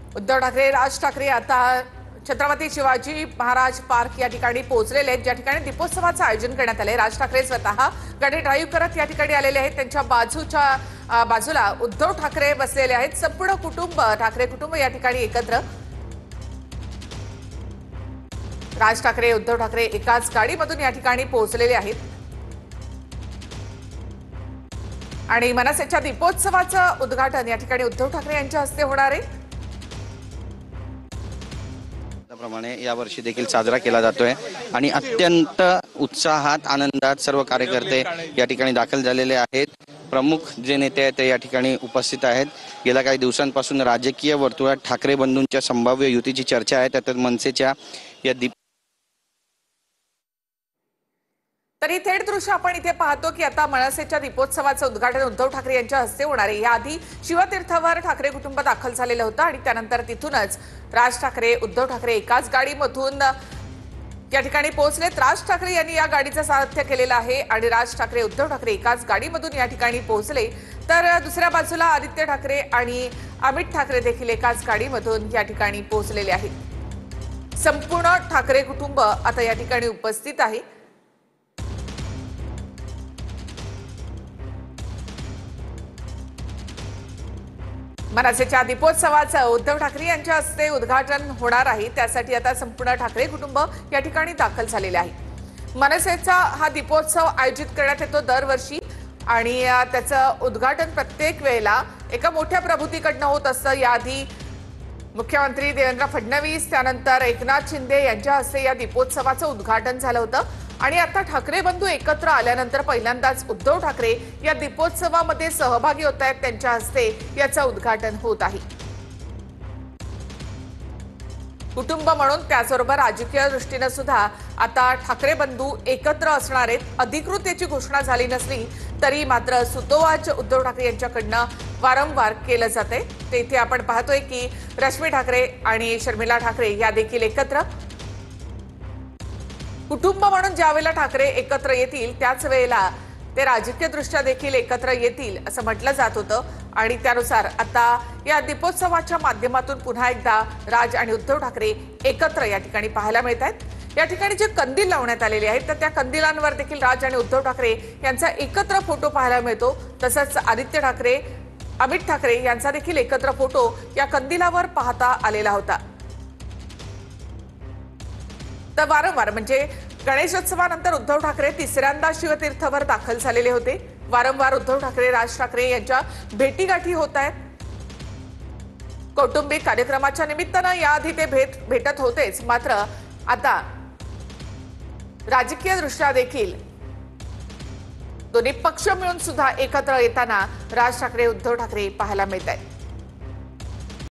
उद्धव ठाकरे, राज ठाकरे आता छत्रपती शिवाजी महाराज पार्क या ठिकाणी पोहोचलेले आहेत, ज्या ठिकाणी दीपोत्सवाचं आयोजन करण्यात आले। राज ठाकरे स्वतः गाडी ड्राईव्ह करत या ठिकाणी आलेले आहेत। त्यांच्या बाजूला उद्धव ठाकरे बसलेले आहेत। संपूर्ण कुटुंब, ठाकरे कुटुंब या ठिकाणी एकत्र। राज ठाकरे, उद्धव ठाकरे एकाच गाडीमधून या ठिकाणी पोहोचलेले आहेत आणि मनसेच्या दीपोत्सवाचं उद्घाटन या ठिकाणी उद्धव ठाकरे यांच्या हस्ते होणार आहे। प्रमाणे यावर्षी देखील साजरा केला जातोय आणि अत्यंत उत्साहात आनंदात सर्व कार्यकर्ते या ठिकाणी दाखल झालेले आहेत। प्रमुख जे नेते आहेत ते या ठिकाणी उपस्थित आहेत। गेल्या काही दिवसांपासून राजकीय वर्तुळात ठाकरे बंधूंच्या संभाव्य युतीची चर्चा आहे। त्यात मनसेच्या या तरी थेट दृश्य आपण इथे पाहतो की आता मनसेच्या दीपोत्सवाचं उद्घाटन उद्धव ठाकरे यांच्या हस्ते होणार आहे। याआधी शिवतीर्थावर ठाकरे कुटुंब दाखल झालेलं होतं आणि त्यानंतर तिथूनच राज ठाकरे, उद्धव ठाकरे एकाच गाडीमधून या ठिकाणी पोहोचलेत। राज ठाकरे यांनी या गाडीचं सारथ्य केलेलं आहे आणि राज ठाकरे, उद्धव ठाकरे एकाच गाडीमधून या ठिकाणी पोहोचले। तर दुसऱ्या बाजूला आदित्य ठाकरे आणि अमित ठाकरे देखील एकाच गाडीमधून या ठिकाणी पोहोचलेले आहेत। संपूर्ण ठाकरे कुटुंब आता या ठिकाणी उपस्थित आहे। मनसेच्या दीपोत्सवाचं उद्धव ठाकरे यांच्या हस्ते उद्घाटन होणार आहे। त्यासाठी आता संपूर्ण ठाकरे कुटुंब या ठिकाणी दाखल झालेले आहे। मनसेचा हा दीपोत्सव आयोजित करण्यात येतो दरवर्षी आणि त्याचं उद्घाटन प्रत्येक वेळेला एका मोठ्या प्रभूतीकडनं होत असतं। याआधी मुख्यमंत्री देवेंद्र फडणवीस, त्यानंतर एकनाथ शिंदे यांच्या हस्ते या दीपोत्सवाचं उद्घाटन झालं होतं आणि आता ठाकरे बंधू एकत्र आल्यानंतर पहिल्यांदाच उद्धव ठाकरे या दीपोत्सवामध्ये सहभागी होत आहेत। त्यांच्या हस्ते याचं उद्घाटन होत आहे। कुटुंब म्हणून त्याचबरोबर राजकीय दृष्टीने सुद्धा आता ठाकरे बंधू एकत्र असणार आहेत। अधिकृत याची घोषणा झाली नसली तरी मात्र सुतोवाच उद्धव ठाकरे यांच्याकडनं वारंवार केलं जाते। ते इथे आपण पाहतोय की रश्मी ठाकरे आणि शर्मिला ठाकरे या देखील एकत्र। कुटुंब म्हणून ज्यावेळेला ठाकरे एकत्र येतील त्याच वेळेला ते राजकीय दृष्ट्या देखील एकत्र येतील असं म्हटलं जात होतं आणि त्यानुसार आता या दीपोत्सवाच्या माध्यमातून पुन्हा एकदा राज आणि उद्धव ठाकरे एकत्र या ठिकाणी पाहायला मिळत आहेत। या ठिकाणी जे कंदील लावण्यात आलेले आहेत तर त्या कंदिलांवर देखील राज आणि उद्धव ठाकरे यांचा एकत्र फोटो पाहायला मिळतो। तसंच आदित्य ठाकरे, अमित ठाकरे यांचा देखील एकत्र फोटो या कंदिलावर पाहता आलेला होता। तर वारंवार म्हणजे गणेशोत्सवानंतर उद्धव ठाकरे तिसऱ्यांदा शिवतीर्थावर दाखल झालेले होते। वारंवार उद्धव ठाकरे, राज ठाकरे यांच्या भेटीगाठी होत आहेत। कौटुंबिक कार्यक्रमाच्या निमित्तानं याआधी ते भेटत होतेच, मात्र आता राजकीय दृष्ट्या देखील दोन्ही पक्ष मिळून सुद्धा एकत्र येताना राज ठाकरे, उद्धव ठाकरे पाहायला मिळत आहेत।